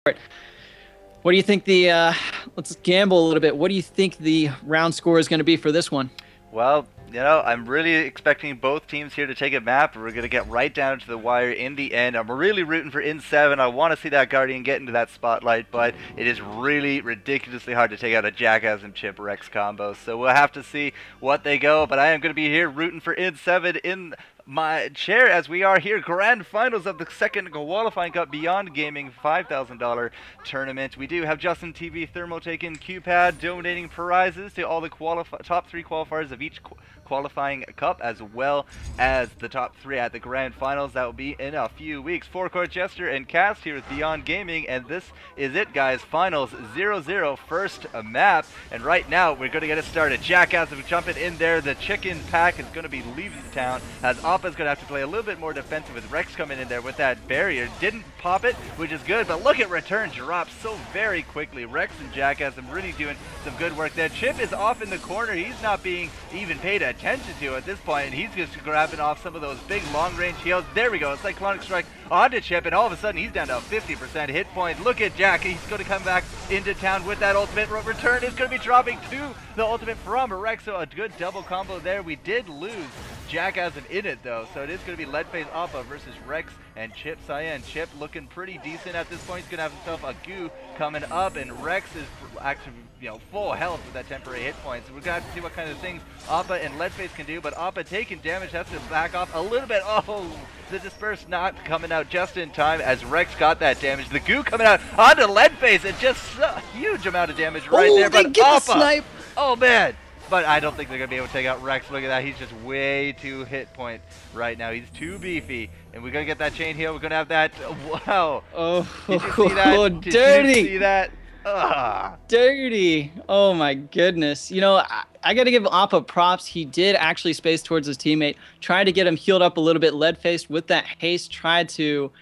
What do you think the, let's gamble a little bit. What do you think the round score is going to be for this one? Well, you know, I'm really expecting both teams here to take a map. We're going to get right down to the wire in the end. I'm really rooting for in7. I want to see that Guardian get into that spotlight, but it is really ridiculously hard to take out a Jackass and Chip Rex combo. So we'll have to see what they go, but I am going to be here rooting for in7 in my chair as we are here. Grand finals of the second qualifying cup Beyond Gaming $5,000 tournament. We do have Justin TV Thermo taking QPad, donating prizes to all the top 3 qualifiers of each qualifying cup, as well as the top 3 at the grand finals. That will be in a few weeks. FourCourtJester and Cast here with Beyond Gaming, and this is it, guys. Finals 0-0, first map, and right now we're going to get it started. Jackass is jumping in there. The chicken pack is going to be leaving town, as Appa's going to have to play a little bit more defensive with Rex coming in there with that barrier. Didn't pop it, which is good, but look at return drops so very quickly. Rex and Jackass are really doing some good work there. Chip is off in the corner. He's not being even paid attention to at this point, and he's just grabbing off some of those big long-range heals. There we go, Cyclonic Strike onto Chip, and all of a sudden he's down to 50% hit point. Look at Jack, he's going to come back into town with that ultimate. Return is going to be dropping to the ultimate from Rex, so a good double combo there. We did lose Jackass in it though, so it is going to be Leadface Appa versus Rex and Chip Cyan. Chip looking pretty decent at this point. He's going to have himself a goo coming up, and Rex is actually, you know, full health with that temporary hit point. So we're going to have to see what kind of things Appa and Leadface can do, but Appa taking damage, has to back off a little bit. Oh, the disperse not coming out just in time as Rex got that damage. The goo coming out onto Leadface, and just a huge amount of damage right there. But Appa, oh man. But I don't think they're going to be able to take out Rex. Look at that. He's just way too hit point right now. He's too beefy. And we're going to get that chain heal. We're going to have that. Wow. Oh, did you see that? Did dirty. You see that? Ugh. Dirty. Oh, my goodness. You know, I got to give Appa props. He did actually space towards his teammate. Tried to get him healed up a little bit. Lead-faced with that haste. Tried to...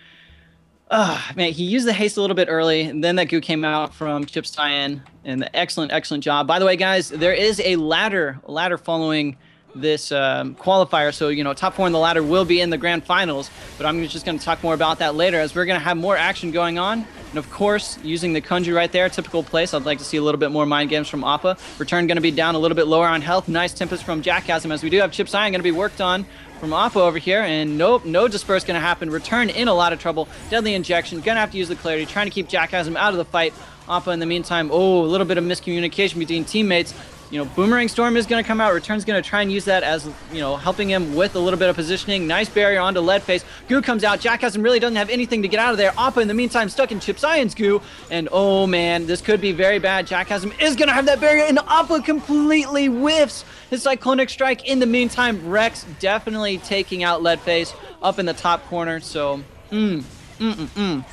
man, he used the haste a little bit early, and then that goo came out from Chip Cyan, and excellent job. By the way, guys, there is a ladder following this qualifier, so, you know, top 4 in the ladder will be in the grand finals, but I'm just going to talk more about that later, as we're going to have more action going on. And of course, using the Kunju right there, typical place. I'd like to see a little bit more mind games from Appa. Return going to be down a little bit lower on health. Nice Tempest from Jackasm, as we do have Chip Cyan going to be worked on from Appa over here, and nope, no disperse going to happen. Return in a lot of trouble. Deadly injection, going to have to use the clarity, trying to keep Jackasm out of the fight. Appa in the meantime, oh, a little bit of miscommunication between teammates. You know, Boomerang Storm is going to come out. Return's going to try and use that as, you know, helping him with a little bit of positioning. Nice barrier onto Leadface. Goo comes out. Jackasm really doesn't have anything to get out of there. Appa in the meantime stuck in Chip Cyan's goo. And oh man, this could be very bad. Jackasm is going to have that barrier, and Appa completely whiffs his Cyclonic Strike. In the meantime, Rex definitely taking out Leadface up in the top corner. So,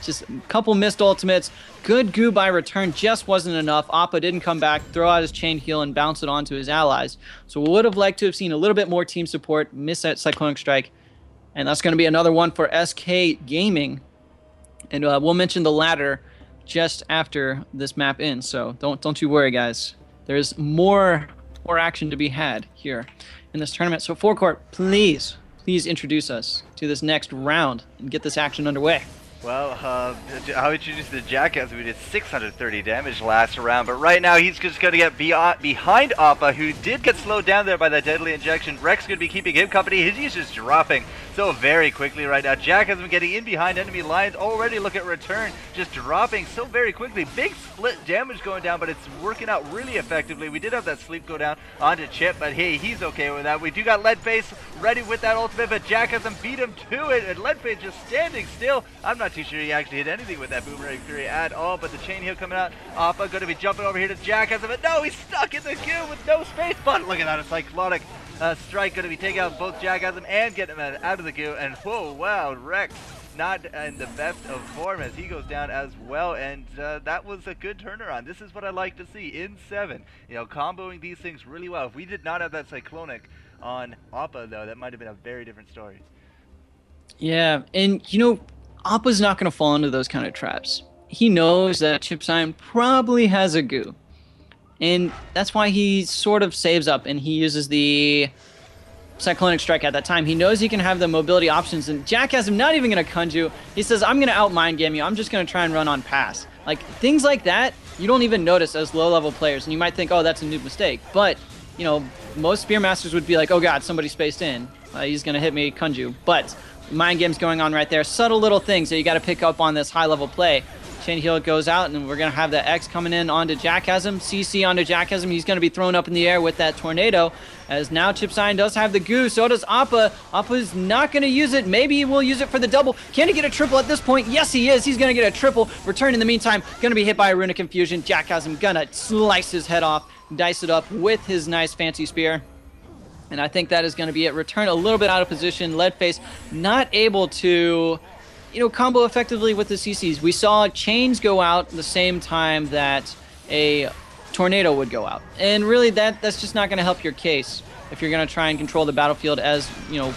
just a couple missed ultimates. Good goo by Return, just wasn't enough. Appa didn't come back, throw out his chain heal, and bounce it onto his allies. So would have liked to have seen a little bit more team support, miss that Cyclonic Strike. And that's going to be another one for SK Gaming. And we'll mention the ladder just after this map ends. So don't you worry, guys. There's more action to be had here in this tournament. So FourCourt, please introduce us to this next round and get this action underway. Well, I'll introduce the Jackass. We did 630 damage last round, but right now he's just going to get behind Appa, who did get slowed down there by that deadly injection. Rex going to be keeping him company. He's just dropping so very quickly right now. Jackass been getting in behind enemy lines. Already look at Return, just dropping so very quickly. Big split damage going down, but it's working out really effectively. We did have that sleep go down onto Chip, but hey, he's okay with that. We do got Leadface ready with that ultimate, but Jackass beat him to it, and Leadface just standing still. I'm not too sure he actually hit anything with that Boomerang Fury at all, but the chain heal coming out. Appa going to be jumping over here to Jackass, but no, he's stuck in the queue with no space. But look at that, a Cyclonic Strike going to be taking out both Jackass and getting him out of the queue. And whoa, wow, Rex not in the best of form as he goes down as well, and that was a good turnaround. This is what I like to see in 7, you know, comboing these things really well. If we did not have that Cyclonic on Appa though, that might have been a very different story. Yeah, and you know, Appa's not going to fall into those kind of traps. He knows that Chip Cyan probably has a goo, and that's why he sort of saves up and he uses the Cyclonic Strike at that time. He knows he can have the mobility options, and Jack has him not even going to Kunju. He says, I'm going to out mind game you. I'm just going to try and run on pass. Like, things like that, you don't even notice as low-level players, and you might think, oh, that's a noob mistake. But, you know, most Spearmasters would be like, oh god, somebody spaced in. He's going to hit me, Kunju. But mind games going on right there. Subtle little things that you got to pick up on this high-level play. Chain heal goes out, and we're going to have the X coming in onto Jackhasm. CC onto Jackhasm. He's going to be thrown up in the air with that tornado. As now chipsign does have the goo. So does Appa. Appa's not going to use it. Maybe he will use it for the double. Can he get a triple at this point? Yes, he is. He's going to get a triple. Return in the meantime. Going to be hit by a Runic Confusion. Jackhasm going to slice his head off. Dice it up with his nice fancy spear. And I think that is going to be it. Return a little bit out of position. Leadface not able to, you know, combo effectively with the CCs. We saw chains go out the same time that a tornado would go out. And really that's just not going to help your case if you're going to try and control the battlefield as, you know,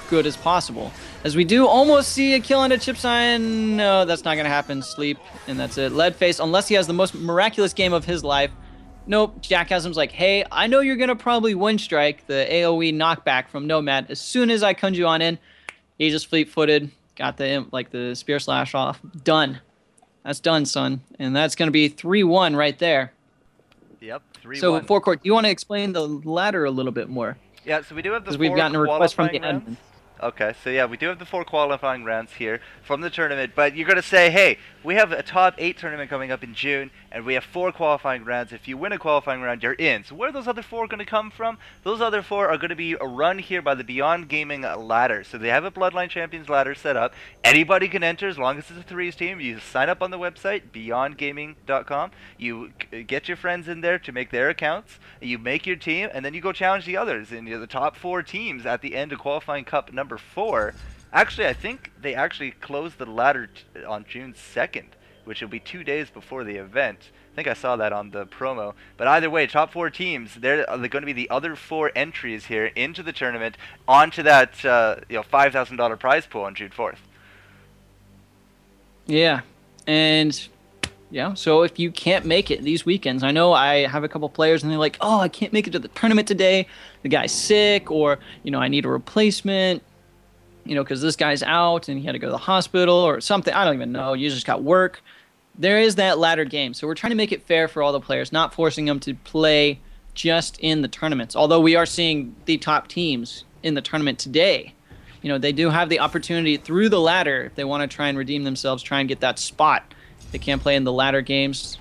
good as possible. As we do almost see a kill on a chipsign. No, that's not going to happen. Sleep, and that's it. Leadface, unless he has the most miraculous game of his life. Nope, Jackhasm's like, hey, I know you're going to probably one strike the AoE knockback from Nomad. As soon as I Kunju on in, he just fleet-footed, got the spear slash off. Done. That's done, son. And that's going to be 3-1 right there. Yep, 3-1. So, FourCourt, do you want to explain the ladder a little bit more? Yeah, so we do have the 4 we've gotten a request from the rounds. admin. Okay, so yeah, we do have the 4 qualifying rounds here from the tournament, but you're going to say, hey, we have a top 8 tournament coming up in June, and we have 4 qualifying rounds. If you win a qualifying round, you're in. So where are those other 4 going to come from? Those other 4 are going to be run here by the Beyond Gaming ladder. So they have a Bloodline Champions ladder set up. Anybody can enter as long as it's a threes team. You sign up on the website, BeyondGaming.com. You get your friends in there to make their accounts. You make your team, and then you go challenge the others. And the top 4 teams at the end of qualifying cup number 4. Actually, I think they actually closed the ladder on June 2nd, which will be 2 days before the event. I think I saw that on the promo. But either way, top 4 teams, they're going to be the other 4 entries here into the tournament onto that $5,000 prize pool on June 4th. Yeah, and yeah, so if you can't make it these weekends, I know I have a couple players and they're like, oh, I can't make it to the tournament today. The guy's sick, or, you know, I need a replacement, you know, because this guy's out and he had to go to the hospital or something. I don't even know. You just got work. There is that ladder game. So we're trying to make it fair for all the players, not forcing them to play just in the tournaments. Although we are seeing the top teams in the tournament today. You know, they do have the opportunity through the ladder if they want to try and redeem themselves, try and get that spot. They can't play in the ladder games.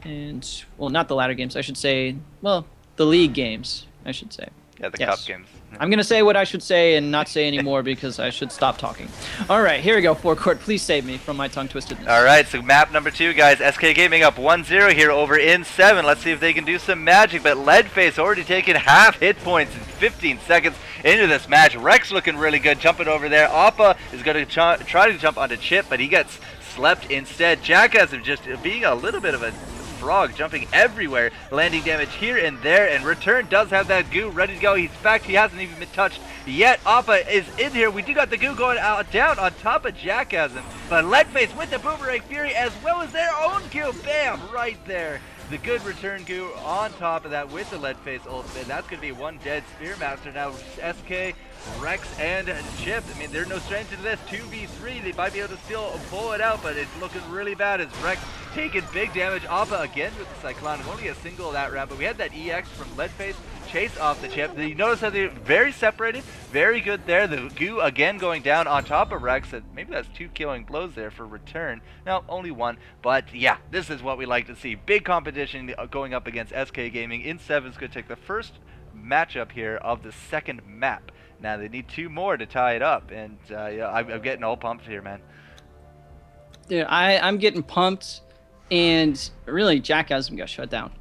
And, well, not the ladder games. I should say, well, the league games, I should say. Yeah, the cup games. I'm going to say what I should say and not say anymore because I should stop talking. All right, here we go, FourCourt. Please save me from my tongue-twistedness. All right, so map number 2, guys. SK Gaming up 1-0 here over in7. Let's see if they can do some magic, but Leadface already taking half hit points in 15 seconds into this match. Rex looking really good, jumping over there. Appa is going to try to jump onto Chip, but he gets slept instead. Jackhasm just being a little bit of a frog, jumping everywhere, landing damage here and there, and Return does have that goo ready to go. In fact, he hasn't even been touched yet. Appa is in here. We do got the goo going out down on top of Jackhasm, but Leadface with the Boomerang Fury as well as their own goo. Bam! Right there. The good Return goo on top of that with the Leadface ultimate. That's going to be one dead Spearmaster now. SK, Rex, and Chip. I mean, they're no stranger to this. 2v3. They might be able to still pull it out, but it's looking really bad as Rex taking big damage. Appa again with the Cyclonic. Only a single of that round, but we had that EX from Leadface chase off the Chip. You notice how they're very separated. Very good there. The goo again going down on top of Rex. And maybe that's 2 killing blows there for Return. No, only 1. But yeah, this is what we like to see. Big competition going up against SK Gaming. in7 is going to take the first matchup here of the second map. Now they need 2 more to tie it up, and yeah, I'm getting all pumped here, man. Dude, I'm getting pumped, and really, Jackhasm got shut down.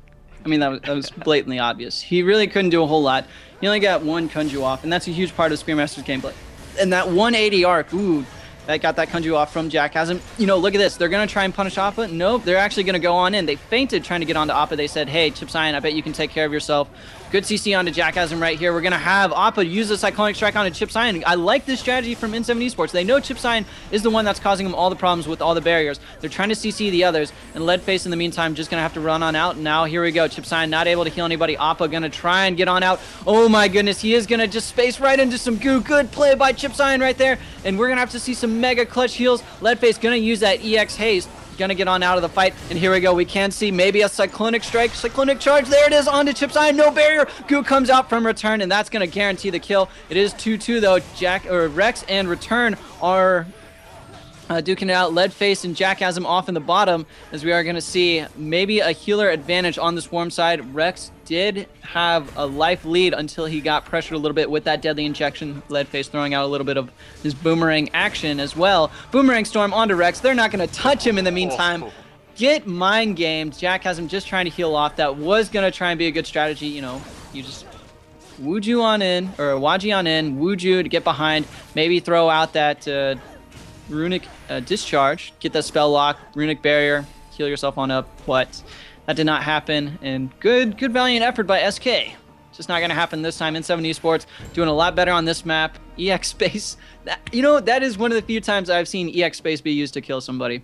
I mean, that was blatantly obvious. He really couldn't do a whole lot. He only got 1 Kunju off, and that's a huge part of Spearmaster's gameplay. And that 180 arc, ooh, that got that Kunju off from Jackhasm. You know, look at this. They're going to try and punish Appa. Nope, they're actually going to go on in. They feinted trying to get onto Appa. They said, hey, chipsign, I bet you can take care of yourself. Good CC onto Jackhasm right here. We're going to have Appa use the Cyclonic Strike onto chipsign. I like this strategy from in7 Esports. They know chipsign is the one that's causing them all the problems with all the barriers. They're trying to CC the others, and Leadface in the meantime just going to have to run on out. Now here we go. Chipsign not able to heal anybody. Appa going to try and get on out. Oh my goodness, he is going to just space right into some goo. Good play by chipsign right there, and we're going to have to see some mega clutch heals. Leadface going to use that EX haste. going to get on out of the fight. And here we go. We can see maybe a Cyclonic Strike. Cyclonic Charge. There it is onto chipsyon. No barrier. Goo comes out from Return, and that's going to guarantee the kill. It is 2-2, though. Rex and Return are duking it out. Leadface and Jackasm off in the bottom, as we are going to see maybe a healer advantage on the Swarm side. Rex did have a life lead until he got pressured a little bit with that deadly injection. Leadface throwing out a little bit of his boomerang action as well. Boomerang Storm onto Rex. They're not going to touch him in the meantime. Get mind gamed. Jackasm just trying to heal off. That was going to try and be a good strategy. You know, you just Wuju on in, or Waji on in, Wuju to get behind, maybe throw out that Runic Discharge, get that spell lock, Runic Barrier, heal yourself on up, but that did not happen, and good valiant effort by SK. Just not going to happen this time. in7 Esports doing a lot better on this map. EX Space, you know, that is one of the few times I've seen EX Space be used to kill somebody.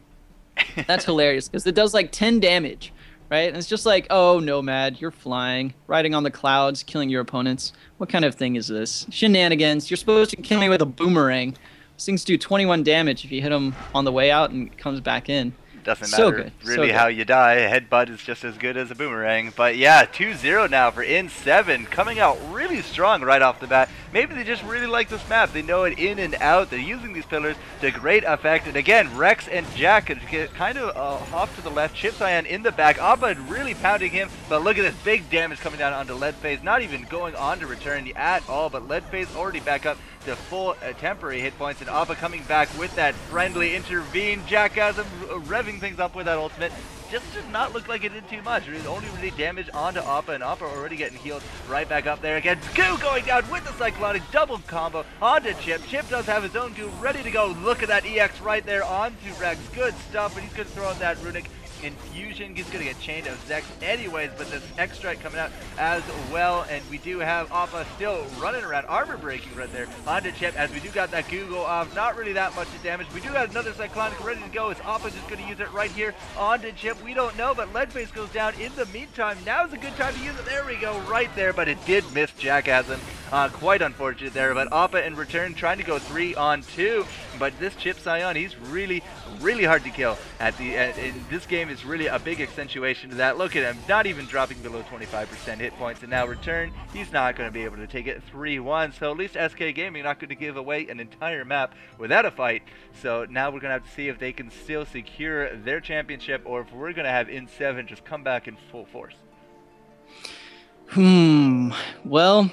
That's hilarious, because it does like 10 damage, right? And it's just like, oh, Nomad, you're flying, riding on the clouds, killing your opponents. What kind of thing is this? Shenanigans. You're supposed to kill me with a boomerang. These things do 21 damage if you hit them on the way out and it comes back in. Doesn't so matter good. really how you die. A headbutt is just as good as a boomerang. But yeah, 2-0 now for in7, coming out really strong right off the bat. Maybe they just really like this map. They know it in and out. They're using these pillars to great effect. And again, Rex and Jack get kind of off to the left. chipsyon in the back. Appa really pounding him. But look at this big damage coming down onto Leadface. Not even going on to Return at all. But Leadface already back up to full temporary hit points. And Appa coming back with that friendly intervene. Jackasm revving things up with that ultimate. Just did not look like it did too much. It was only really damage onto Appa, and Appa already getting healed right back up there again. Goo going down with the Cyclonic double combo onto Chip. Chip does have his own Goo ready to go. Look at that EX right there onto Rex. Good stuff, but he's going to throw in that Runic Infusion. He's going to get chained of Zex anyways, but this X Strike coming out as well, and we do have Appa still running around, armor breaking right there onto Chip, as we do got that Goo go off. Not really that much damage. We do got another Cyclonic ready to go. Is Appa just going to use it right here onto Chip? We don't know, but Leadface goes down in the meantime. Now's a good time to use it. There we go, right there, but it did miss Jackasm. Quite unfortunate there, but Appa in return trying to go 3-on-2, but this chipsyon, he's really hard to kill. In this game is really a big accentuation to that. Look at him, not even dropping below 25% hit points, and now Return, he's not going to be able to take it 3-1, so at least SK Gaming not going to give away an entire map without a fight. So now we're going to have to see if they can still secure their championship, or if we're going to have in7 just come back in full force. Well,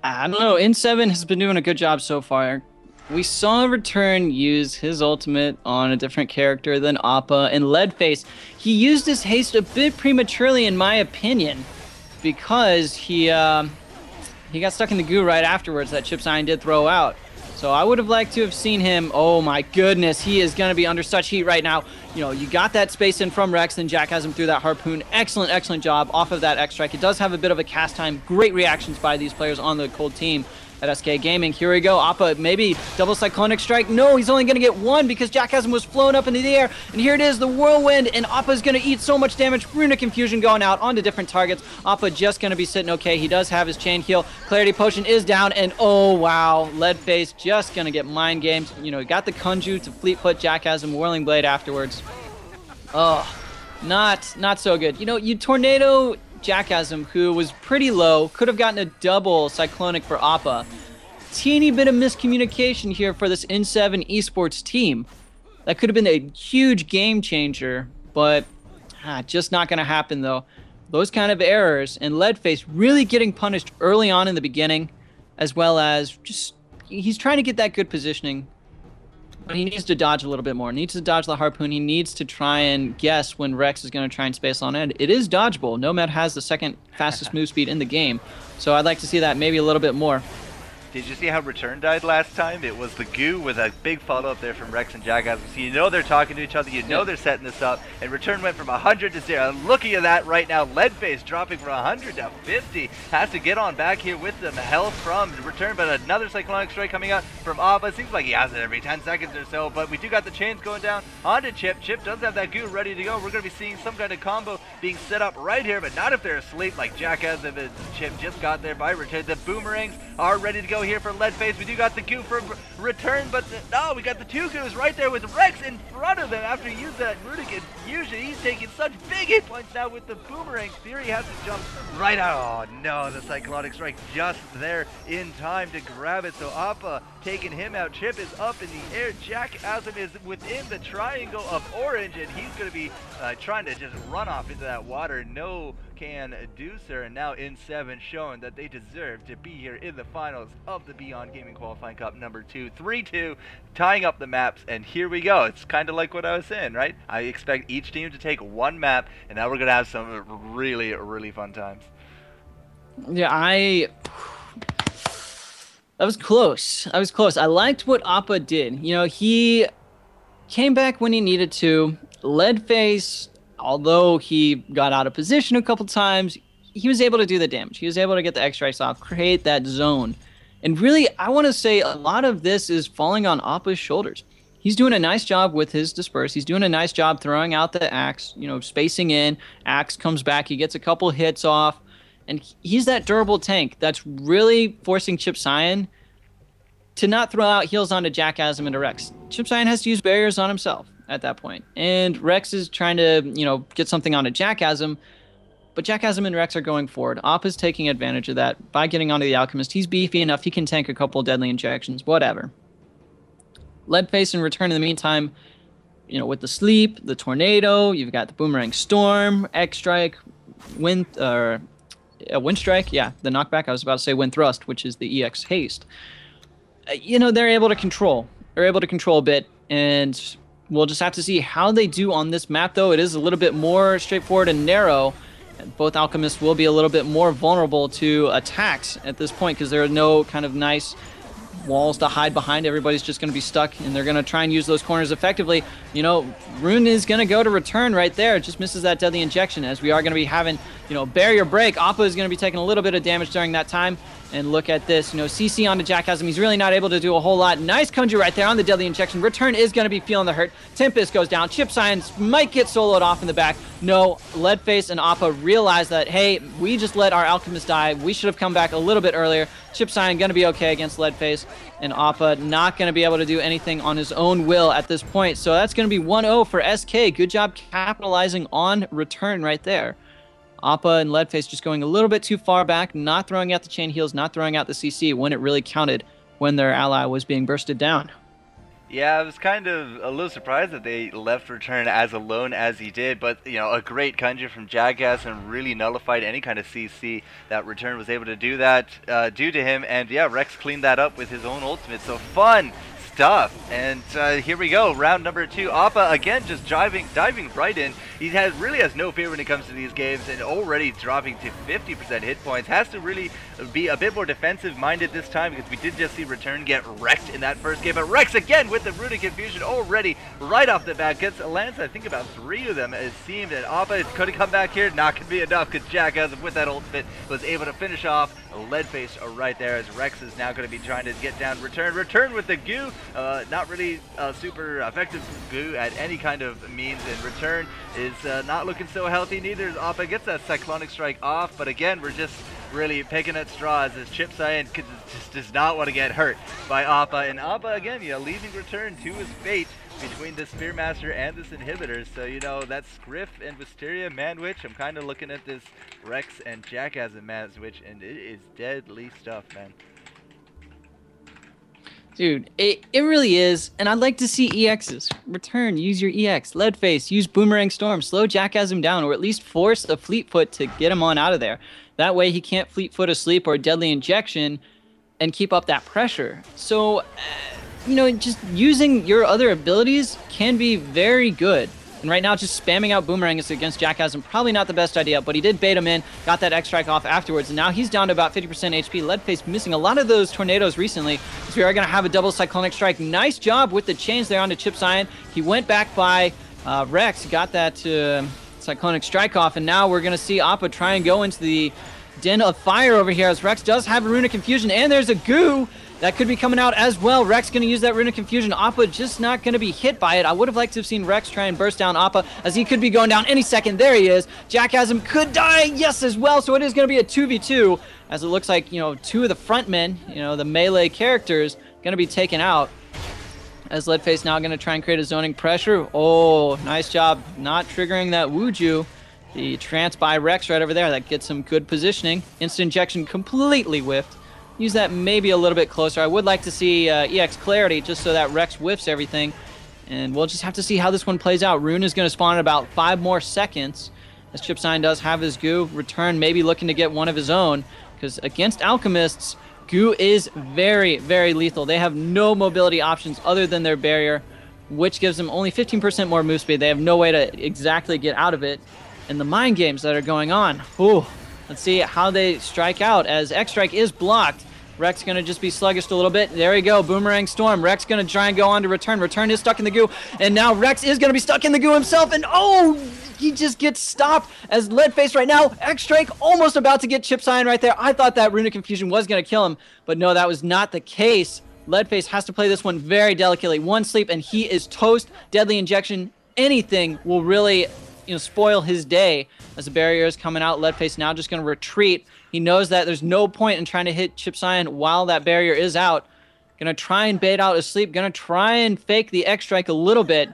I don't know. in7 has been doing a good job so far. We saw Return use his ultimate on a different character than Appa, and Leadface, he used his haste a bit prematurely in my opinion, because he got stuck in the goo right afterwards that chipsyon did throw out. So I would have liked to have seen him. Oh my goodness, he is going to be under such heat right now. You know, you got that space in from Rex, then Jack has him through that harpoon. Excellent job off of that X Strike. It does have a bit of a cast time. Great reactions by these players on the cold team at SK Gaming. Here we go. Appa, maybe double Cyclonic Strike. No, he's only going to get one because Jackasm was flown up into the air. And here it is, the Whirlwind, and Appa's going to eat so much damage. Runic Infusion going out onto different targets. Appa just going to be sitting okay. He does have his chain heal. Clarity Potion is down, and oh wow, Leadface just going to get mind gamed. You know, got the Kunju to fleet foot Jackasm, Whirling Blade afterwards. Oh, not so good. You know, you tornado Jackasm, who was pretty low, could have gotten a double Cyclonic for Appa. Teeny bit of miscommunication here for this in7 esports team. That could have been a huge game changer, but just not going to happen though. Those kind of errors, and Leadface really getting punished early on in the beginning, as well as just he's trying to get that good positioning, but he needs to dodge a little bit more. He needs to dodge the harpoon. He needs to try and guess when Rex is going to try and space on end. It is dodgeable. Nomad has the second fastest move speed in the game, so I'd like to see that maybe a little bit more. Did you see how Return died last time? It was the Goo with a big follow-up there from Rex and Jackasm. So you know they're talking to each other, you know they're setting this up, and Return went from 100 to 0. Looking at that right now, Leadface dropping from 100 to 50. Has to get on back here with the health from Return, but another Cyclonic Strike coming out from Appa. Seems like he has it every 10 seconds or so, but we do got the chains going down onto Chip. Chip does have that Goo ready to go. We're going to be seeing some kind of combo being set up right here, but not if they're asleep like Jackasm and Chip just got there by Return. The boomerangs are ready to go. here for Leadface. We do got the goo for return, but no, we got the two goos right there with Rex in front of them after he used that runic infusion. He's taking such big hit points now with the boomerang. Fury has to jump right out. Oh no, the Cyclonic Strike just there in time to grab it. So Appa taking him out. Chip is up in the air. Jackasm is within the triangle of orange, and he's going to be trying to just run off into that water. No can do, sir. And now in7 showing that they deserve to be here in the finals of the Beyond Gaming Qualifying Cup number 2. 3-2, tying up the maps, and here we go. It's kind of like what I was saying, right? I expect each team to take one map, and now we're going to have some really, really fun times. Yeah, that was close. I was close. I liked what Appa did. You know, he came back when he needed to. Leadface, although he got out of position a couple times, he was able to do the damage. He was able to get the X-Strikes off, create that zone. And really, I want to say a lot of this is falling on Appa's shoulders. He's doing a nice job with his disperse. He's doing a nice job throwing out the axe, you know, spacing in. Axe comes back. He gets a couple hits off. And he's that durable tank that's really forcing Chip Cyan to not throw out heals onto Jackasm and Rex. Chip Cyan has to use barriers on himself at that point. And Rex is trying to, you know, get something onto Jackasm, but Jackasm and Rex are going forward. Appa's taking advantage of that by getting onto the Alchemist. He's beefy enough. He can tank a couple deadly injections, whatever. Leadface in return in the meantime, you know, with the sleep, the tornado, you've got the Boomerang Storm, X-Strike, Wind Strike, yeah, the knockback. I was about to say Wind Thrust, which is the EX Haste. You know, they're able to control. They're able to control a bit, and we'll just have to see how they do on this map, though. It is a little bit more straightforward and narrow. And both Alchemists will be a little bit more vulnerable to attacks at this point because there are no kind of nice walls to hide behind. Everybody's just going to be stuck, and they're going to try and use those corners effectively. You know, Rune is going to go to return right there. It just misses that deadly injection, as we are going to be having, you know, barrier break. Appa is going to be taking a little bit of damage during that time. And look at this, you know, CC onto Jackasm. He's really not able to do a whole lot. Nice Kunju right there on the deadly injection. Return is going to be feeling the hurt. Tempest goes down. Chip Science might get soloed off in the back. No, Leadface and Appa realize that, hey, we just let our Alchemist die. We should have come back a little bit earlier. Chip Science going to be okay against Leadface. And Appa not going to be able to do anything on his own will at this point. So that's going to be 1-0 for SK. Good job capitalizing on return right there. Appa and Leadface just going a little bit too far back, not throwing out the chain heals, not throwing out the CC when it really counted when their ally was being bursted down. Yeah, I was kind of a little surprised that they left return as alone as he did, but, you know, a great Kunju from Jackass and really nullified any kind of CC that return was able to do that due to him. And yeah, Rex cleaned that up with his own ultimate, so fun stuff. And here we go, round number 2. Appa again just diving right in. He really has no fear when it comes to these games, and already dropping to 50% hit points. Has to really be a bit more defensive minded this time, because we did just see return get wrecked in that first game. But Rex again with the runic infusion already right off the bat lands I think about 3 of them, it seemed. And Appa could have come back here, not gonna be enough, because Jackasm with that ultimate was able to finish off Leadface right there, as Rex is now going to be trying to get down return with the goo. Not really super effective goo at any kind of means, and return is not looking so healthy neither. Appa gets that Cyclonic Strike off, but again, we're just really picking at straws, as Chip Cyan just does not want to get hurt by Appa. And Appa again, you know, leaving return to his fate between the Spearmaster and this inhibitor. So, you know, that's Griff and Wisteria Man-Witch. I'm kind of looking at this Rex and Jackasm Man-Witch, and it is deadly stuff, man. Dude, it really is, and I'd like to see EXs. Return, use your EX. Leadface, use Boomerang Storm. Slow Jackasm down, or at least force a Fleetfoot to get him on out of there. That way he can't Fleetfoot asleep or Deadly Injection and keep up that pressure. So, you know, just using your other abilities can be very good. And right now, just spamming out Boomerang against Jackasm, probably not the best idea, but he did bait him in, got that X-Strike off afterwards, and now he's down to about 50% HP. Leadface missing a lot of those tornadoes recently, so we are going to have a double Cyclonic Strike. Nice job with the chains there onto Chip Cyan. He went back by Rex, got that Cyclonic Strike off, and now we're going to see Appa try and go into the Den of Fire over here, as Rex does have a Runic Infusion, and there's a goo. That could be coming out as well. Rex going to use that Rune of Confusion. Appa just not going to be hit by it. I would have liked to have seen Rex try and burst down Appa, as he could be going down any second. There he is. Jackhasm could die, yes, as well. So it is going to be a 2v2, as it looks like, you know, two of the front men, you know, the melee characters, going to be taken out. As Leadface now going to try and create a zoning pressure. Oh, nice job not triggering that Wuju. The trance by Rex right over there. That gets some good positioning. Instant injection completely whiffed. Use that maybe a little bit closer. I would like to see EX Clarity just so that Rex whiffs everything. And we'll just have to see how this one plays out. Rune is going to spawn in about 5 more seconds. As Chipsign does have his goo. Return maybe looking to get one of his own. Because against Alchemists, goo is very, very lethal. They have no mobility options other than their barrier, which gives them only 15% more move speed. They have no way to exactly get out of it. And the mind games that are going on. Ooh. Let's see how they strike out, as X-Strike is blocked. Rex going to just be sluggish a little bit. There we go, Boomerang Storm. Rex going to try and go on to Return. Return is stuck in the goo, and now Rex is going to be stuck in the goo himself, and oh, he just gets stopped as Leadface right now. X-Strike almost about to get Chipsign right there. I thought that Rune of Confusion was going to kill him, but no, that was not the case. Leadface has to play this one very delicately. One sleep, and he is toast. Deadly Injection, anything will really, you know, spoil his day. As the barrier is coming out, Leadface now just going to retreat. He knows that there's no point in trying to hit Chipsign while that barrier is out. Going to try and bait out his sleep. Going to try and fake the X-Strike a little bit.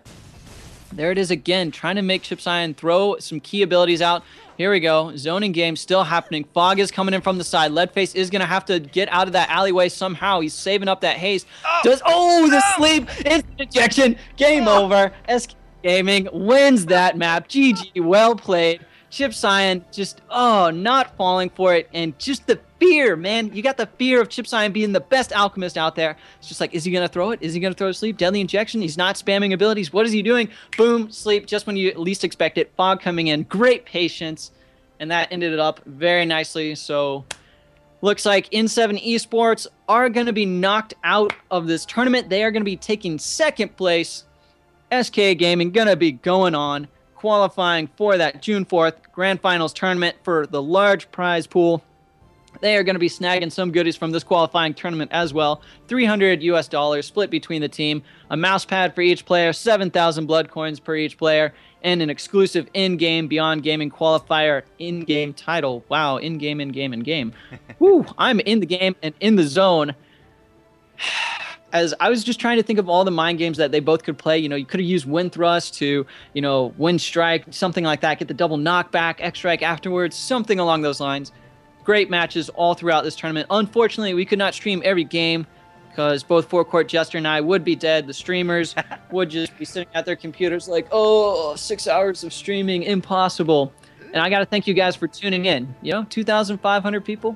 There it is again, trying to make Chipsign throw some key abilities out. Here we go. Zoning game still happening. Fog is coming in from the side. Leadface is going to have to get out of that alleyway somehow. He's saving up that haste. The sleep. Instant injection. Game over. SK Gaming wins that map. GG, well played. Chipsign just, not falling for it. And just the fear, man. You got the fear of Chipsign being the best alchemist out there. It's just like, is he going to throw it? Is he going to throw a sleep? Deadly Injection. He's not spamming abilities. What is he doing? Boom, sleep, just when you least expect it. Fog coming in. Great patience. And that ended it up very nicely. So looks like in7 esports are going to be knocked out of this tournament. They are going to be taking second place. SK Gaming going to be going on, qualifying for that June 4th Grand Finals tournament for the large prize pool. They are going to be snagging some goodies from this qualifying tournament as well. $300 US split between the team, a mouse pad for each player, 7,000 blood coins per each player, and an exclusive in-game Beyond Gaming qualifier in-game title. Wow, in-game, in-game, in-game. Woo, I'm in the game and in the zone. As I was just trying to think of all the mind games that they both could play. You know, you could have used Wind Thrust to, you know, Wind Strike, something like that. Get the double knockback, X-Strike afterwards, something along those lines. Great matches all throughout this tournament. Unfortunately, we could not stream every game because both FourCourtJester and I would be dead. The streamers would just be sitting at their computers like, oh, 6 hours of streaming, impossible. And I got to thank you guys for tuning in. You know, 2,500 people.